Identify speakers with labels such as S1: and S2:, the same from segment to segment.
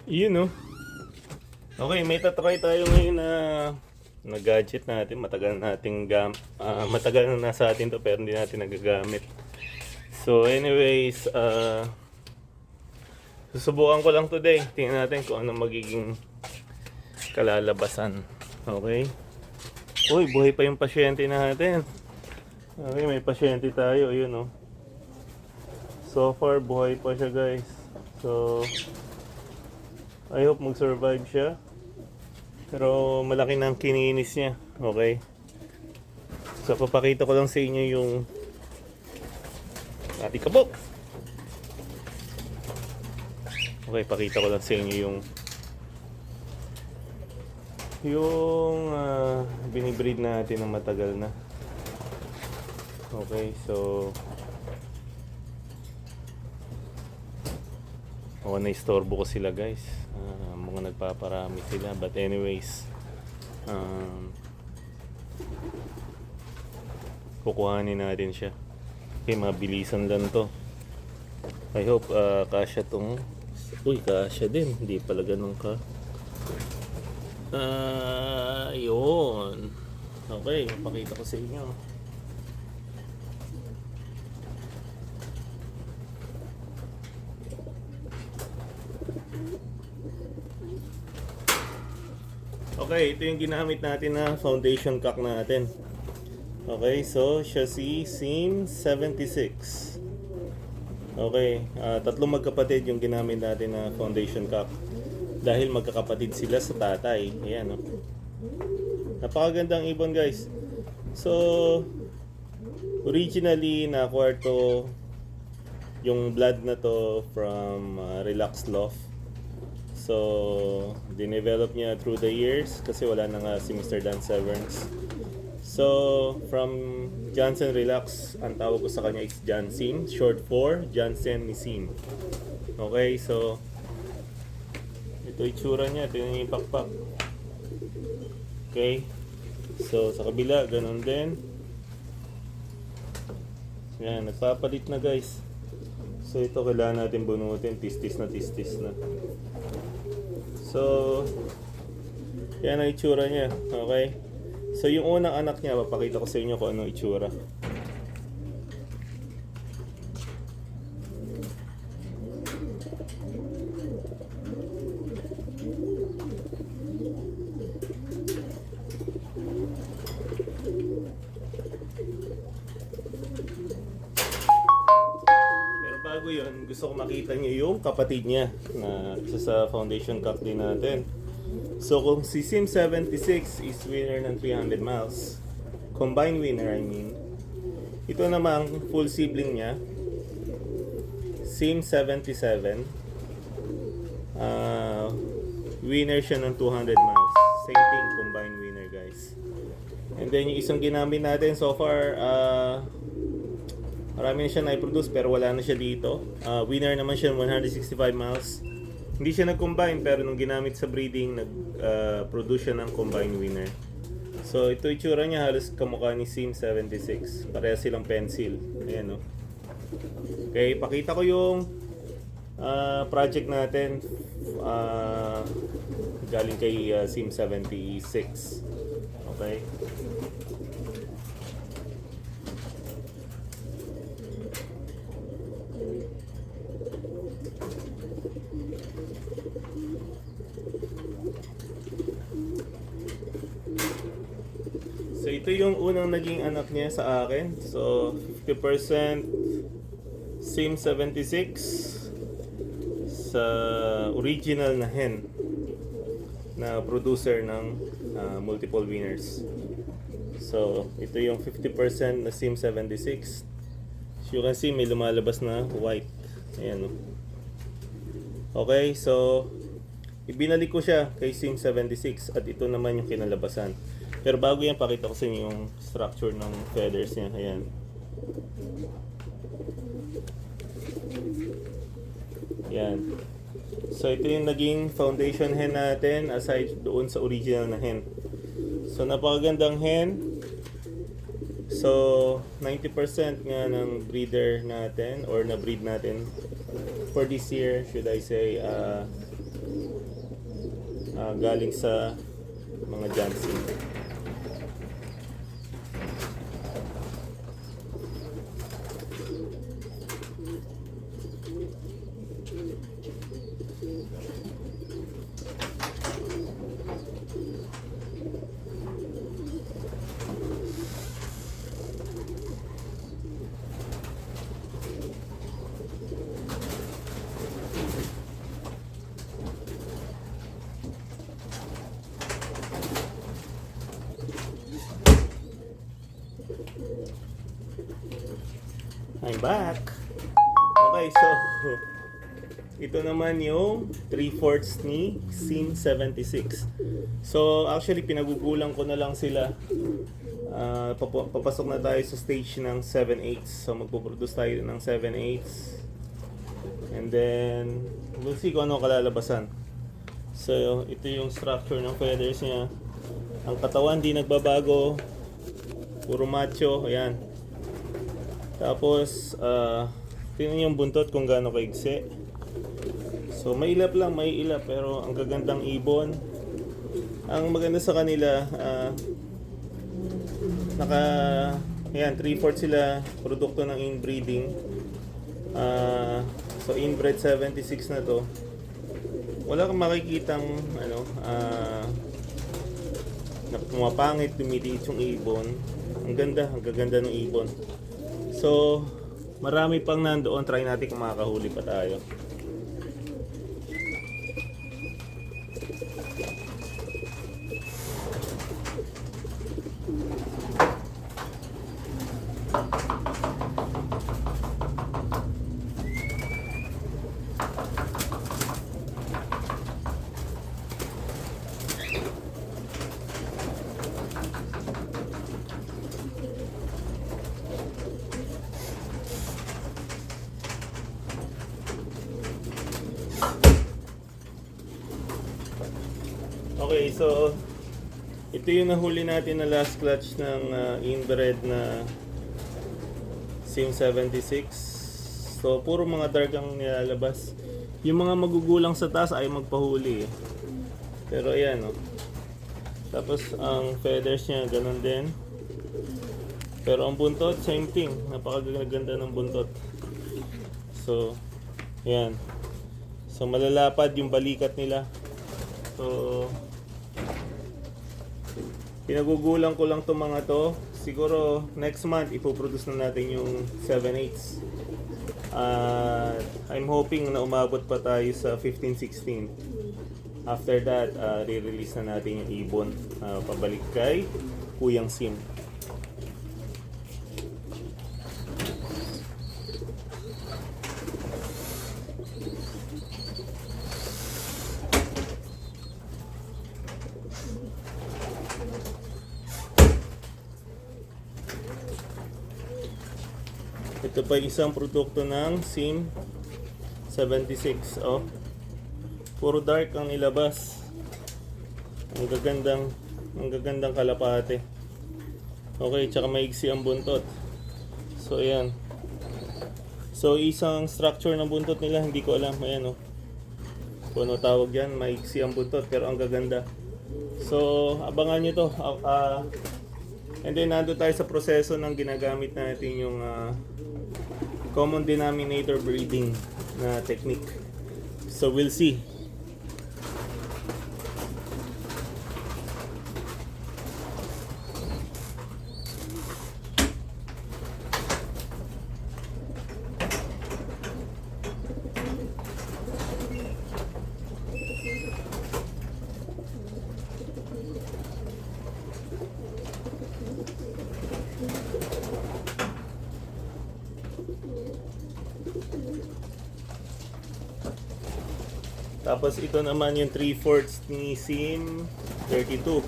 S1: Yun no. Okay, may tatry tayo ngayon na gadget natin. Matagal na nasa atin to pero hindi natin nagagamit. So anyways, susubukan ko lang today. Tingnan natin kung ano magiging kalalabasan. Okay? Uy, buhay pa yung pasyente natin. Okay, may pasyente tayo. Ayun no. So far, buhay pa siya guys. So, I hope mag-survive siya. Pero malaki na ang kininis niya. Okay? So, papakita ko lang sa inyo yung ating kabok. Okay, pakita ko lang sa inyo yung binibreed natin ng matagal na. Okay, so ako na-istorbo ko sila guys. Mga nagpaparami sila. But anyways, kukuhanin natin siya. Okay, mabilisan lang to. I hope kasya tong... Uy, kasya din. Hindi pala ganun ka. Yun. Okay, mapakita ko sa inyo. Okay, ito yung ginamit natin na foundation cock natin. Okay, so chassis SIM 76. Okay, tatlong magkapatid yung ginamit natin na foundation cock. Dahil magkakapatid sila sa tatay. Ayan, no? Napakagandang ibon guys. So, originally na-acquire to yung blood na to from Relax Loft. So, dinevelop niya through the years kasi wala na nga si Mr. Dan Severns. So, from Jansen Relax, ang tawag ko sa kanya is Jansim, short for Jansen Nisim. Okay, so ito itsura niya, ito yung pakpak. Okay, so sa kabila, ganun din. Yan, nagpapalit na guys. So ito kailangan natin bunutin, tistis na. So, yan ang itsura niya. Okay? So, yung unang anak niya, papakita ko sa inyo kung anong itsura. Pero bago yun, gusto ko makita niyo yung kapatid niya na isa sa foundation cock din natin. So kung si SIM 76 is winner ng 300 miles, combined winner I mean, ito namang full sibling niya, SIM 77, winner siya ng 200 miles. Same thing, combined winner guys. And then yung isang ginamit natin so far, marami na siya na-produce pero wala na siya dito. Winner naman siya ng 165 miles. Hindi siya nag-combine pero nung ginamit sa breeding, nag-produce siya ng combined winner. So ito itsura niya, halos kamukha ni SIM 76. Pareha silang pencil. Ayan, no? Okay, pakita ko yung project natin galing kay SIM 76. Okay. So ito yung unang naging anak niya sa akin. So 50% SIM 76 sa original na hen na producer ng multiple winners. So ito yung 50% na SIM 76. As you can see, may lumalabas na white. Ayan, no? Okay, so ibinalik ko siya kay SIM 76 at ito naman yung kinalabasan. Pero bago yan, pakita ko sa inyo yung structure ng feathers niya. Ayan. Yan. So ito yung naging foundation hen natin aside doon sa original na hen. So napakagandang hen. So 90% nga ng breeder natin or na-breed natin for this year, should I say, galing sa mga Johnson. I'm back. Okay, so ito naman yung 3/4 ni SIM 76. So actually pinagugulang ko na lang sila. Papasok na tayo sa stage ng 7/8. So magpo-produce tayo ng 7/8. And then we'll see kung ano kalalabasan. So ito yung structure ng feathers niya. Ang katawan di nagbabago. Puro macho, ayan. Tapos, tingnan yung buntot kung gaano kaigsi. So, may ilap lang, may ilap. Pero ang gagandang ibon. Ang maganda sa kanila, ayan, 3/4 sila produkto ng inbreeding. So, inbred 76 na to. Wala kang makikitang, na pumapangit, lumiliit yung ibon. Ang gaganda ng ibon. So, marami pang nandoon. Try natin kung makakahuli pa tayo. Okay, so ito yung nahuli natin na last clutch ng inbred na SIM 76. So puro mga dark ang nilalabas. Yung mga magugulang sa taas ay magpahuli eh. Pero ayan oh. Tapos ang feathers niya ganun din. Pero ang buntot same thing. Napakaganda ng buntot. So ayan. So malalapad yung balikat nila. So pinagugulang ko lang itong mga to. Siguro next month ipoproduce na natin yung 7/8. I'm hoping na umabot pa tayo sa 15-16. After that, re-release na natin yung ibon pabalik kay Kuyang Sim. Ito pa isang produkto ng SIM 76. Oh. Puro dark ang ilabas. Ang gagandang kalapate. Okay, tsaka maigsi ang buntot. So ayan. So isang structure ng buntot nila hindi ko alam. Ayan oh. Kung ano tawag yan, maigsi ang buntot pero ang gaganda. So abangan nyo to. And then nando tayo sa proseso ng ginagamit natin yung common denominator breeding na technique. So we'll see. Tapos ito naman yung 3/4 ni SIM 32.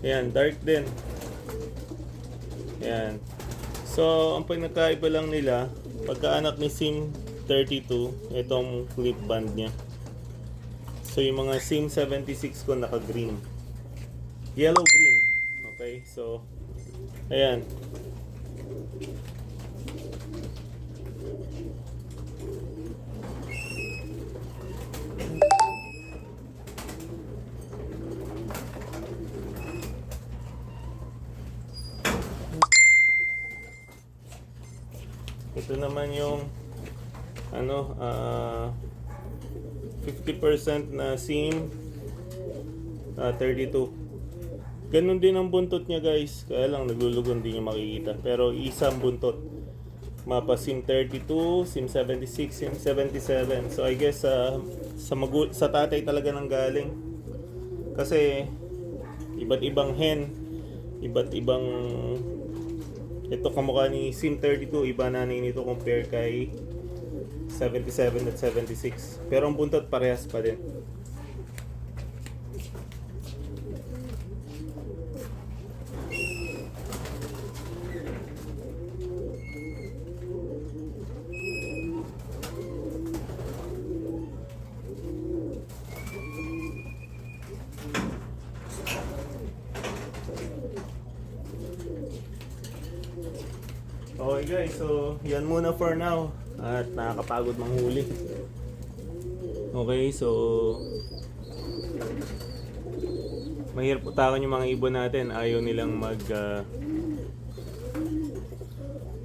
S1: Ayan, dark din. Ayan. So, ang pinagkaiba lang nila, pagkaanak ni SIM 32, itong clip band niya. So, yung mga SIM 76 ko naka-green. Yellow-green. Okay, so, ayan. Ito naman yung ano, 50% na SIM, 32. Ganun din ang buntot niya guys, kaya lang naglulugon din yung makikita. Pero isang buntot. Mapa SIM 32, SIM 76, SIM 77. So I guess sa tatay talaga nang galing. Kasi iba't ibang hen, iba't ibang ito kamukha ni SIM 32, iba nanay nito compare kay 77 at 76. Pero ang buntot parehas pa din. Okay guys, so yan muna for now. At nakakapagod manghuli. Okay, so mahirap utakan yung mga ibon natin. Ayaw nilang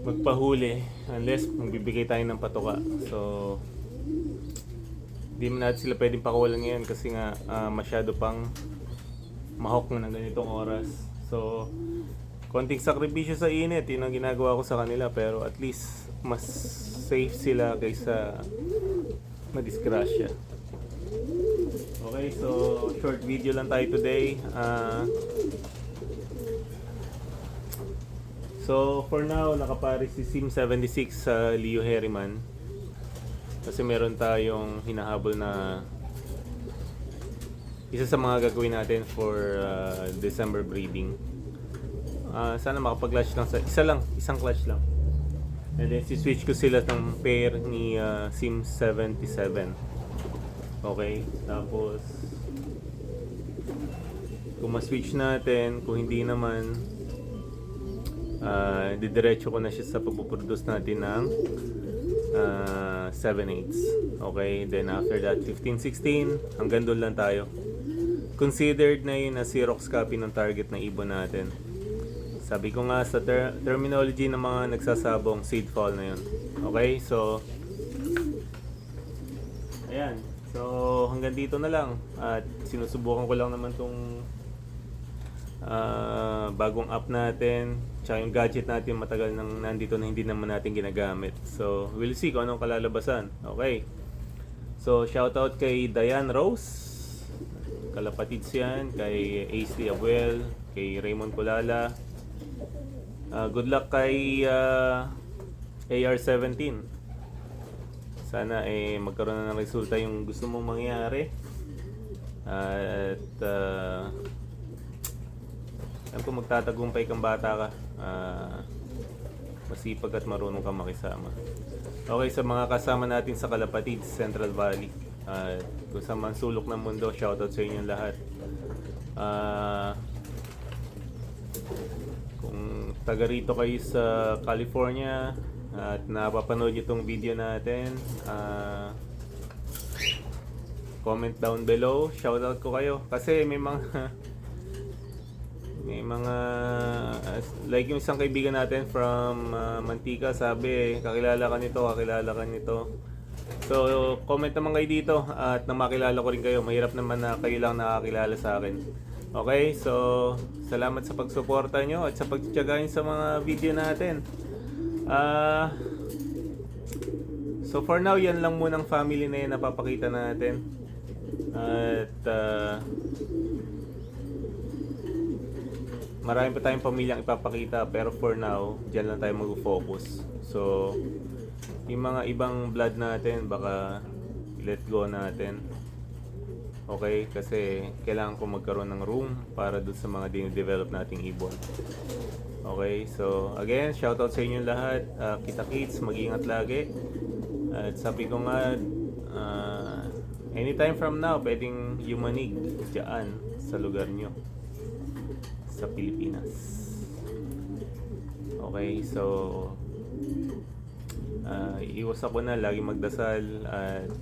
S1: magpahuli unless magbibigay tayo ng patuka. So di mo natin sila pwedeng pakawalan ngayon kasi nga masyado pang mahok na ng ganitong oras. So konting sakripisyo sa init, yun ang ginagawa ko sa kanila, pero at least mas safe sila kaysa madisgrasya. Okay, so short video lang tayo today. So for now, nakapares si SIM 76 sa Leo Harriman. Kasi meron tayong hinahabol na isa sa mga gagawin natin for December breeding. Sana makapag-clutch lang sa isang clutch lang. And then si-switch ko sila ng pair ni SIM 77. Okay, tapos kung ma-switch natin, kung hindi naman didiretso ko na siya sa pagpuproduce natin ng 7/8. Okay, then after that 15-16, hanggang doon lang tayo. Considered na yun na Xerox copy ng target na ibon natin. Sabi ko nga sa terminology ng mga nagsasabong, seed fall na yun. Okay, so ayan. So hanggang dito na lang. At sinusubukan ko lang naman tong bagong app natin. Tsaka yung gadget natin matagal nang nandito na hindi naman natin ginagamit. So we'll see kung anong kalalabasan. Okay. So shoutout kay Diane Rose, kalapatids yan, kay AC Abuel, kay Raymond Kulala. Good luck kay AR-17. Sana magkaroon na ng resulta yung gusto mong mangyari. At alam ko magtatagumpay kang bata ka. Masipag at marunong kang makisama. Okay, sa mga kasama natin sa Kalapatids, Central Valley, kung sa man sulok ng mundo, shoutout sa inyong lahat. Kung taga rito kayo sa California at napapanood nyo itong video natin, comment down below, shoutout ko kayo kasi may mga like yung isang kaibigan natin from Mantika, sabi kakilala ka nito. So comment naman kayo dito at nang makilala ko rin kayo. Mahirap naman na kayo lang nakakilala sa akin. Okay, so salamat sa pagsuporta nyo at sa pagtiyagain sa mga video natin. So for now, yan lang munang family na yan napapakita natin. At marami pa tayong pamilyang ipapakita, pero for now, dyan lang tayo mag-focus. So yung mga ibang blood natin, baka let go natin. Okay, kasi kailangan ko magkaroon ng room para doon sa mga dine-develop nating ibon. Okay, so again, shoutout sa inyo lahat. Kita-kits, mag-ingat lagi. At sabi ko nga, anytime from now, pwedeng yumanig dyan sa lugar nyo sa Pilipinas. Okay, so iwas ako na, lagi magdasal at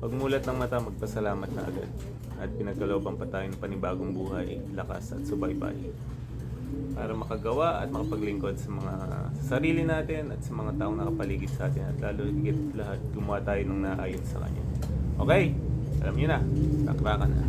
S1: pagmulat ng mata, magpasalamat na agad. At pinagkalooban pa tayo ng panibagong buhay, lakas at subaybay. para makagawa at makapaglingkod sa mga sa sarili natin at sa mga taong nakapaligid sa atin at lalo higit lahat gumawa tayo ng naayon sa Kanya. Okay, alam niyo na, takrakan na.